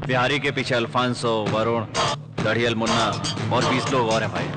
बिहारी के पीछे अल्फांसो, वरुण, दढ़ियल मुन्ना और 20 लोग और हैं भाई।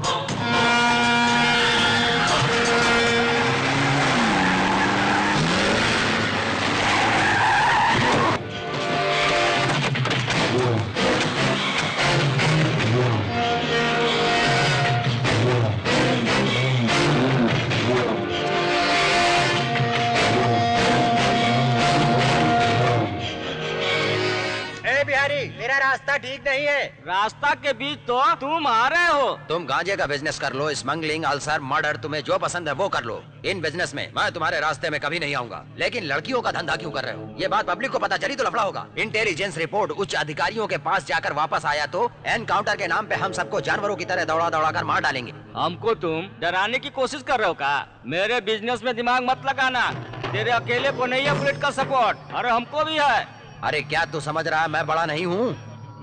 मेरा रास्ता ठीक नहीं है। रास्ता के बीच तो तुम आ रहे हो। तुम गांजे का बिजनेस कर लो, स्मगलिंग, अल्सर, मर्डर, तुम्हें जो पसंद है वो कर लो। इन बिजनेस में मैं तुम्हारे रास्ते में कभी नहीं आऊंगा। लेकिन लड़कियों का धंधा क्यों कर रहे हो? ये बात पब्लिक को पता चली तो लफड़ा होगा। इंटेलिजेंस रिपोर्ट उच्च अधिकारियों के पास जाकर वापस आया तो एनकाउंटर के नाम पे हम सबको जानवरों की तरह दौड़ा दौड़ा कर मार डालेंगे। हमको तुम डराने की कोशिश कर रहे हो का? मेरे बिजनेस में दिमाग मत लगाना। तेरे अकेले को नहीं है पॉलिटिकल सपोर्ट, अरे हमको भी है। अरे क्या तू समझ रहा है मैं बड़ा नहीं हूँ?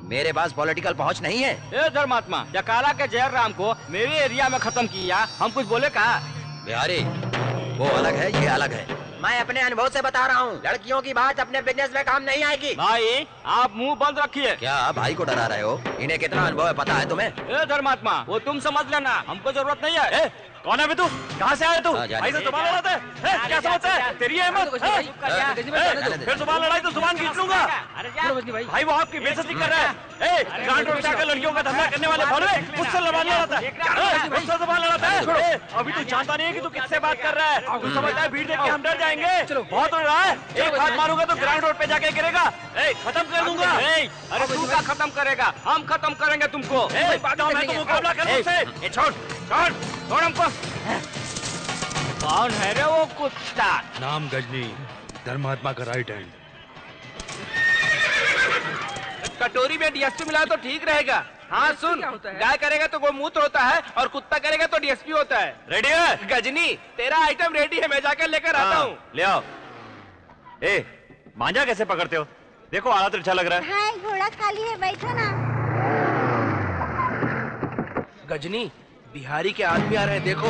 मेरे पास पॉलिटिकल पहुंच नहीं है। ए धर्मात्मा, जकाला के जयर राम को मेरे एरिया में खत्म किया, हम कुछ बोले कहा? बिहारी, वो अलग है, ये अलग है। मैं अपने अनुभव से बता रहा हूँ, लड़कियों की बात अपने बिजनेस में काम नहीं आएगी। भाई आप मुंह बंद रखिए। क्या भाई को डरा रहे हो? इन्हें कितना अनुभव है पता है तुम्हें? ए धर्मात्मा, वो तुम समझ लेना, हमको जरूरत नहीं है। कौन है तू? कहाँ से आया तू? भाई से जुबान लड़ाता है? क्या समझता है? तेरी हिम्मत? फिर जुबान लड़ाई तो जुबान खींच लूंगा। भाई वो आपकी बेइज्जती कर रहा है। गांठ उठा कर लड़कियों का धंधा करने वाले बोल रहे मुझसे जुबान लड़ाता है, मुझसे जुबान लड़ाता है। अभी तू जानता नहीं है कि तू किससे बात कर रहा है। तू समझता है भीड़ देख के हम डर जाएंगे? बहुत उड़ रहा है। एक हाथ मारूंगा तो ग्राउंड रोड पे जाके गिरेगा। खत्म कर दूंगा। अरे तू क्या खत्म करेगा? हम खत्म करेंगे तुमको। मैं तो मुकाबला कर मुझसे। छोड़ छोड़ छोड़ हमको। कौन है रे वो कुत्ता? नाम गजनी, धर्मात्मा का राइट हैंड। कटोरी में डीएसपी मिला तो ठीक रहेगा। हाँ सुन, गाय करेगा तो गोमूत्र होता है और कुत्ता करेगा तो डीएसपी होता है। रेडी है गजनी? तेरा आइटम रेडी है, मैं जाकर लेकर आता हूँ। ले आओ। ए, मांझा कैसे पकड़ते हो? देखो आला तो अच्छा लग रहा है। हाँ, घोड़ा खाली है, बैठो ना। गजनी, बिहारी के आदमी आ रहे हैं, देखो।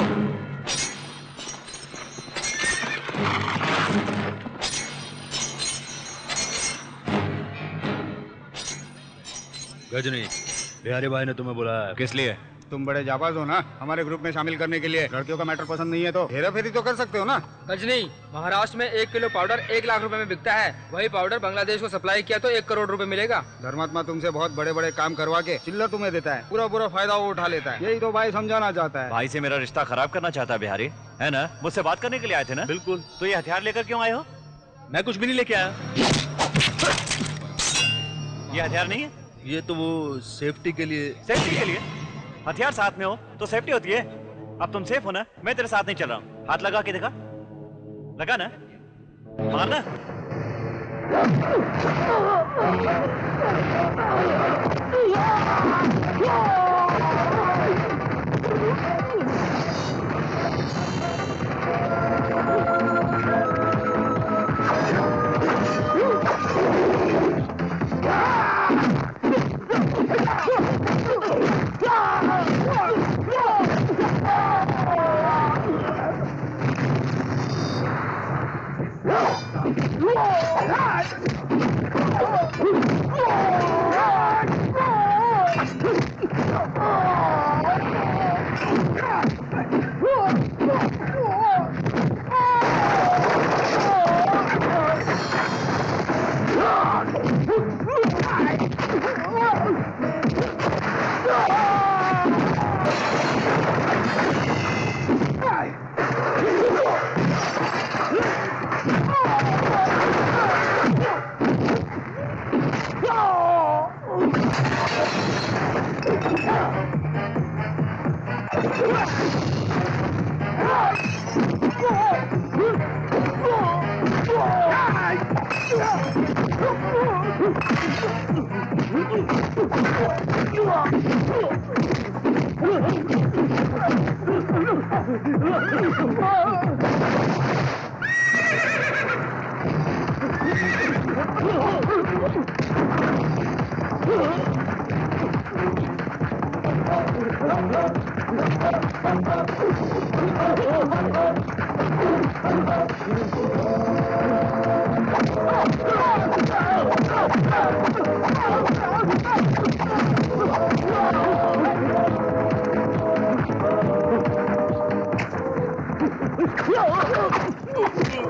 गजनी, बिहारी भाई ने तुम्हें बुलाया। किस लिए? तुम बड़े जाबाज हो ना, हमारे ग्रुप में शामिल करने के लिए। लड़कियों का मैटर पसंद नहीं है तो हेरा फेरी तो कर सकते हो ना। गजनी, महाराष्ट्र में 1 किलो पाउडर 1 लाख रुपए में बिकता है। वही पाउडर बांग्लादेश को सप्लाई किया तो 1 करोड़ रुपए मिलेगा। धर्मात्मा तुमसे बहुत बड़े बड़े काम करवा के चिल्लर तुम्हें देता है, पूरा पूरा फायदा वो उठा लेता है। यही तो भाई समझाना चाहता है। भाई से मेरा रिश्ता खराब करना चाहता है बिहारी, है ना? मुझसे बात करने के लिए आए थे ना? बिल्कुल। तो ये हथियार लेकर क्यों आए हो? मैं कुछ भी नहीं लेके आया। ये हथियार नहीं है? ये तो वो सेफ्टी के लिए। सेफ्टी के लिए? हथियार साथ में हो तो सेफ्टी होती है। अब तुम सेफ हो ना? मैं तेरे साथ नहीं चल रहा हूँ। हाथ लगा के देखा, लगा ना? मारना।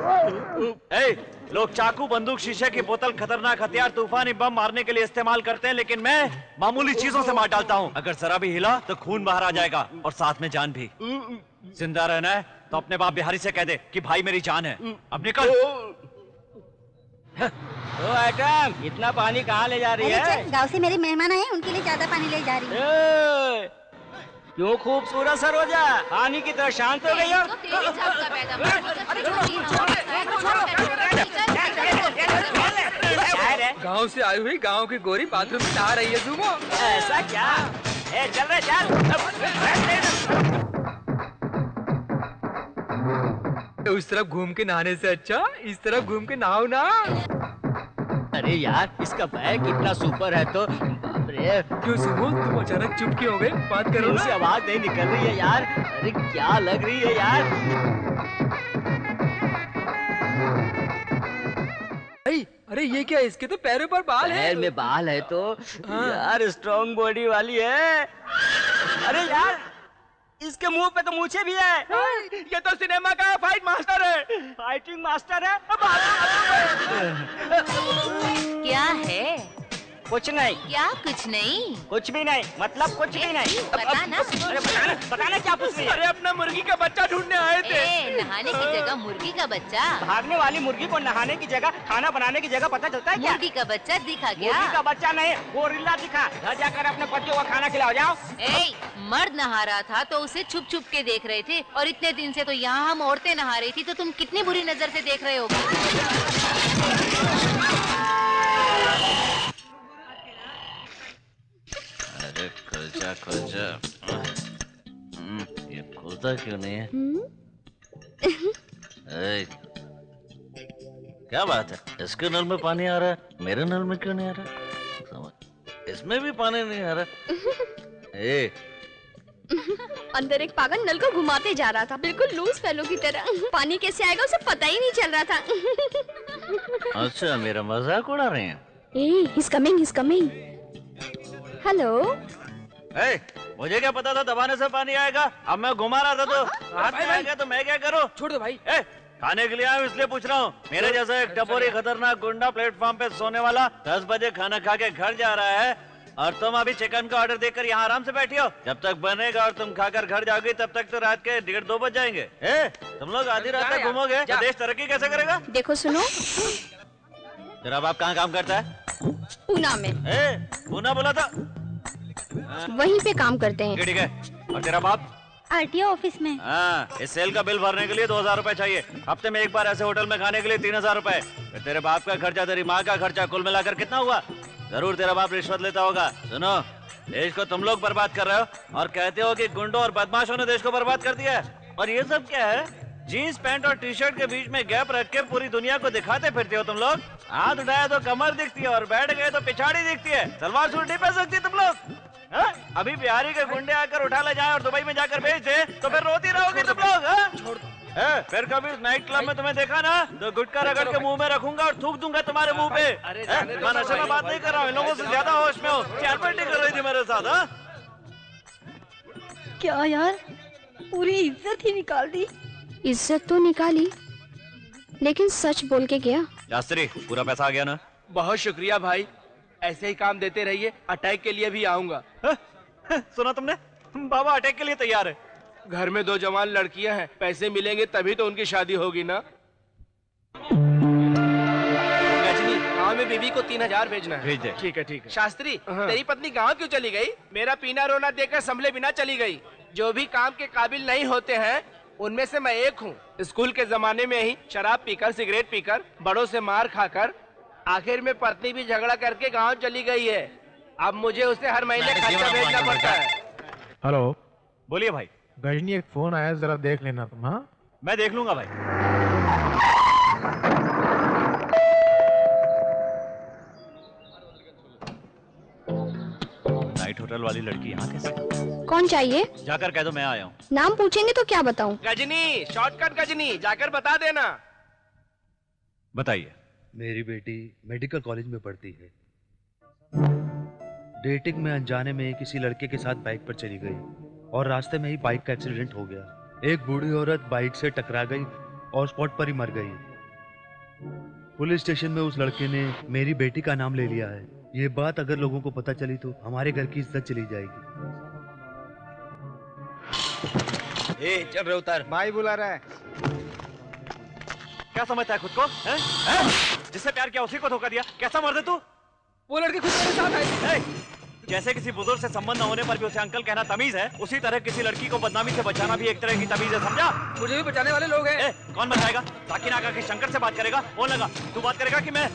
ए, लोग चाकू, बंदूक, शीशे की बोतल, खतरनाक हथियार, तूफानी बम मारने के लिए इस्तेमाल करते हैं, लेकिन मैं मामूली चीजों से मार डालता हूँ। अगर जरा भी हिला तो खून बाहर आ जाएगा और साथ में जान भी। जिंदा रहना है तो अपने बाप बिहारी से कह दे कि भाई मेरी जान है। अब निकल। ओ आइटम, इतना पानी कहाँ ले जा रही अरे है? चल, गांव से मेरे मेहमान आए, उनके लिए ज्यादा पानी ले जा रही हूँ। क्यों खूबसूरत सरोजा, पानी की तरह शांत हो गई हो? गांव से आई हुई गांव की गोरी बाथरूम में नहा रही है सुबह। ऐसा क्या? ए, चल रहे चल। उस तरफ घूम के नहाने से अच्छा इस तरफ घूम के नहाओ ना। अरे यार, इसका बैग इतना सुपर है तो बाप रे। क्यों सुमो, तुम अचानक चुप क्यों हो गए? बात करो मुंह से आवाज नहीं निकल रही है यार। अरे क्या लग रही है यार। अरे ये क्या, इसके तो पैरों पर बाल है। पैर में बाल है तो यार स्ट्रॉन्ग बॉडी वाली है। अरे यार, इसके मुंह पे तो मूछें भी है। ये तो सिनेमा का फाइट मास्टर है। फाइटिंग मास्टर है। क्या है? कुछ नहीं। क्या कुछ नहीं? कुछ भी नहीं, मतलब कुछ भी नहीं। बता ना। अरे बताना क्या कुछ नहीं। अरे अपना मुर्गी का बच्चा ढूंढने आए थे। नहाने की जगह मुर्गी का बच्चा। भागने वाली मुर्गी को नहाने की जगह, खाना बनाने की जगह पता चलता है क्या? मुर्गी का बच्चा दिखा क्या? मुर्गी का बच्चा नहीं, गोरिल्ला दिखा। घर जाकर अपने पतियों को खाना खिलाओ जाओ। मर्द नहा रहा था तो उसे छुप छुप के देख रहे थे, और इतने दिन से तो यहाँ हम औरतें नहा रही थी, तो तुम कितनी बुरी नजर से देख रहे होगे। अरे खुलजा खुलजा। ये खुलता क्यों नहीं है? क्या बात है, इसके नल में पानी आ रहा है, मेरे नल में क्यों नहीं आ रहा? इसमें भी पानी नहीं आ रहा। ए, अंदर एक पागल नल को घुमाते जा रहा था, बिल्कुल लूज फेलो की तरह। पानी कैसे आएगा उसे पता ही नहीं चल रहा था। अच्छा, मेरा मजाक उड़ा रहे हैं। he's coming. हेलो। मुझे क्या पता था दबाने से पानी आएगा? अब मैं घुमा रहा था तो हाथ में आ गया, तो मैं क्या करूं? छोड़ दो भाई। खाने के लिए आया इसलिए पूछ रहा हूँ। मेरे जैसा एक टपोरी खतरनाक गुंडा प्लेटफॉर्म पे सोने वाला 10 बजे खाना खा के घर जा रहा है, और तुम अभी चिकन का ऑर्डर देकर यहाँ आराम से बैठी हो। जब तक बनेगा और तुम खाकर घर जाओगी तब तक तो रात के 1:30-2 बज जाएंगे। तुम लोग आधी रात तक घूमोगे तो देश तरक्की कैसे करेगा? देखो सुनो, तेरा बाप कहाँ काम करता है? पूना में। पूना बोला था? वहीं पे काम करते हैं। ठीक है। और तेरा बाप? आरटीओ ऑफिस में। हाँ, इस सेल का बिल भरने के लिए 2000 रुपए चाहिए। हफ्ते में एक बार ऐसे होटल में खाने के लिए 3000 रुपए। तेरे बाप का खर्चा, तेरी माँ का खर्चा, कुल मिलाकर कितना हुआ? जरूर तेरा बाप रिश्वत लेता होगा। सुनो, देश को तुम लोग बर्बाद कर रहे हो और कहते हो कि गुंडों और बदमाशों ने देश को बर्बाद कर दिया है। और ये सब क्या है? जीन्स पैंट और टी शर्ट के बीच में गैप रख के पूरी दुनिया को दिखाते फिरते हो तुम लोग। हाथ उठाया तो कमर दिखती है और बैठ गए तो पिछाड़ी दिखती है। सलवार सूट नहीं पहन सकती तुम लोग? अभी बिहारी के गुंडे आकर उठा ले जाए और दुबई में जाकर भेज दे तो फिर रोती रहोगे तुम लोग। फिर कभी नाइट क्लब में तुम्हें देखा ना तो गुटखा रगड़ के मुंह में रखूंगा और थूक दूंगा तुम्हारे मुंह पे। मैं नशे में बात नहीं कर रहा हूँ, इन लोगों से ज्यादा होश में हो। चैटपटी कर रही थी मेरे साथ। क्या यार, पूरी इज्जत ही निकाल दी। इज्जत तो निकाली, लेकिन सच बोल के गया। शास्त्री, पूरा पैसा आ गया ना? बहुत शुक्रिया भाई, ऐसे ही काम देते रहिए। अटैक के लिए भी आऊंगा। सुना तुमने? बाबा अटैक के लिए तैयार है। घर में 2 जवान लड़कियां हैं, पैसे मिलेंगे तभी तो उनकी शादी होगी ना। गजनी, गाँव में बीवी को 3000 भेजना है। भेज दे। ठीक है। शास्त्री, तेरी पत्नी गाँव क्यों चली गई? मेरा पीना रोना देखकर संभले बिना चली गई। जो भी काम के काबिल नहीं होते हैं उनमें से मैं एक हूँ। स्कूल के जमाने में ही शराब पीकर, सिगरेट पीकर, बड़ों से मार खाकर आखिर में पत्नी भी झगड़ा करके गांव चली गई है। अब मुझे उसे हर महीने खर्चा भेजना पड़ता है। हेलो, बोलिए भाई। गजनी, एक फोन आया, जरा देख लेना तुम। हाँ, मैं देख लूंगा भाई। नाइट होटल वाली लड़की यहाँ कैसे? कौन चाहिए? जाकर कह दो मैं आया हूँ। नाम पूछेंगे तो क्या बताऊं? गजनी, शॉर्टकट गजनी, जाकर बता देना। बताइए। मेरी बेटी मेडिकल कॉलेज में पढ़ती है। डेटिंग में अनजाने में किसी लड़के के साथ बाइक पर चली गई और रास्ते में ही बाइक का एक्सीडेंट हो गया। एक बूढ़ी औरत बाइक से टकरा गई और स्पॉट पर ही मर गई। पुलिस स्टेशन में उस लड़के ने मेरी बेटी का नाम ले लिया है। ये बात अगर लोगों को पता चली तो हमारे घर की इज्जत चली जाएगी। चल रहे उतर। भाई बुला रहा है। क्या समझता है खुद को? हैं? जिससे प्यार किया उसी को धोखा दिया। कैसा मर्द है तू? वो लड़की खुद मेरे साथ आई। जैसे किसी बुजुर्ग से संबंध न होने पर भी उसे अंकल कहना तमीज है, उसी तरह किसी लड़की को बदनामी से बचाना भी एक तरह की तमीज है, समझा? मुझे भी बचाने वाले लोग हैं। कौन बचाएगा? साकिन आका के शंकर से बात करेगा? बोल लगा तू बात करेगा कि मैं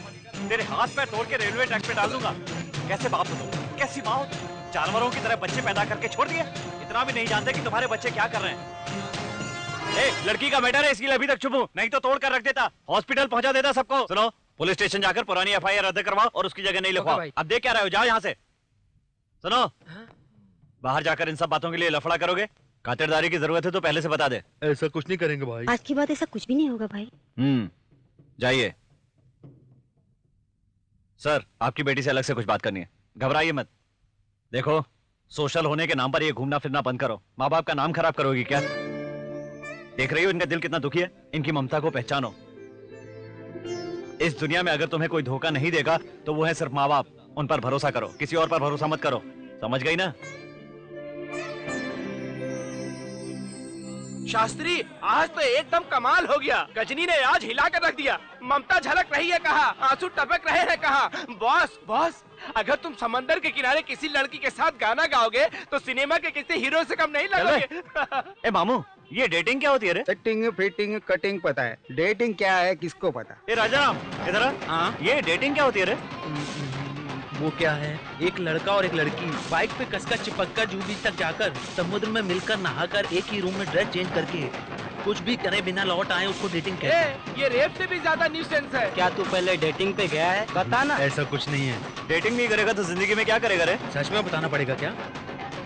तेरे हाथ पैर तोड़ के रेलवे ट्रैक पे डाल दूंगा। कैसे बाप हो तुम? कैसी माँ हो? जानवरों की तरह बच्चे पैदा करके छोड़ दिए। इतना भी नहीं जानते कि तुम्हारे बच्चे क्या कर रहे हैं। लड़की का मैटर है, इसके लिए अभी तक चुप हूं, नहीं तो तोड़ कर रख देता, हॉस्पिटल पहुंचा देता सबको। सुनो, पुलिस स्टेशन जाकर पुरानी एफआईआर रद्द करवाओ और उसकी जगह नहीं लिखवाओ। अब देख क्या रहे हो, जाओ यहाँ से। सुनो, बाहर जाकर इन सब बातों के लिए लफड़ा करोगे? खातिरदारी की जरूरत है तो पहले से बता दे। ऐसा कुछ नहीं करेंगे भाई। आज की बात ऐसा कुछ भी नहीं होगा भाई। जाइए। सर, आपकी बेटी से अलग से कुछ बात करनी है, घबराइए मत। देखो, सोशल होने के नाम पर ये घूमना फिरना बंद करो। माँ बाप का नाम खराब करोगी क्या? देख रही हो इनका दिल कितना दुखी है? इनकी ममता को पहचानो। इस दुनिया में अगर तुम्हें कोई धोखा नहीं देगा तो वो है सिर्फ माँ बाप। उन पर भरोसा करो, किसी और पर भरोसा मत करो। समझ गई ना? शास्त्री, आज तो एकदम कमाल हो गया। गजनी ने आज हिला कर रख दिया। ममता झलक रही है कहा, आंसू टपक रहे हैं कहा। बॉस बॉस, अगर तुम समंदर के किनारे किसी लड़की के साथ गाना गाओगे तो सिनेमा के किसी हीरो से कम नहीं लगोगे। ए मामू, ये डेटिंग क्या होती है रे? सेटिंग फिटिंग कटिंग पता है, डेटिंग क्या है किसको पता? ए राजाराम, इधर आ। ये डेटिंग क्या होती है रे? वो क्या है, एक लड़का और एक लड़की बाइक पे कसकर चिपककर जूहू बीच तक जाकर समुद्र में मिलकर नहाकर एक ही रूम में ड्रेस चेंज करके कुछ भी करे बिना लौट आए, उसको डेटिंग कहते हैं। ये रेप से भी ज्यादा न्यूसेंस है। क्या तू पहले डेटिंग पे गया है? बता ना। ऐसा कुछ नहीं है। डेटिंग नहीं करेगा तो जिंदगी में क्या करेगा रे? सच में बताना पड़ेगा क्या?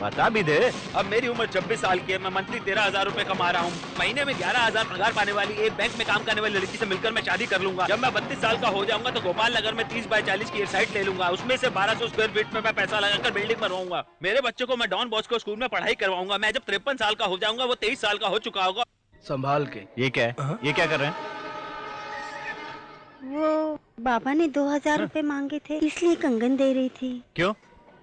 बता भी दे। अब मेरी उम्र 26 साल की है, मैं मंथली 13,000 रुपए कमा रहा हूँ। महीने में 11,000 पगार पाने वाली एक बैंक में काम करने वाली लड़की से मिलकर मैं शादी कर लूंगा। जब मैं 32 साल का हो जाऊंगा तो गोपाल नगर में 30 बाय 40 की एक साइट ले लूंगा। उसमें से 1200 स्क्वायर फीट में मैं पैसा लगाकर बिल्डिंग बनवाऊंगा। मेरे बच्चे को मैं डॉन बॉस्को स्कूल में पढ़ाई करवाऊंगा। मैं जब 53 साल का हो जाऊंगा वो 23 साल का हो चुका होगा। संभाल के। ये क्या है? ये क्या कर रहे हैं? वो बाबा ने 2,000 रुपए मांगे थे, इसलिए कंगन दे रही थी। क्यों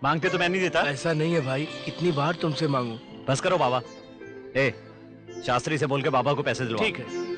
मांगते तो मैं नहीं देता? ऐसा नहीं है भाई, कितनी बार तुमसे मांगू। बस करो बाबा। ए, शास्त्री से बोल के बाबा को पैसे दिलवाओ। ठीक है।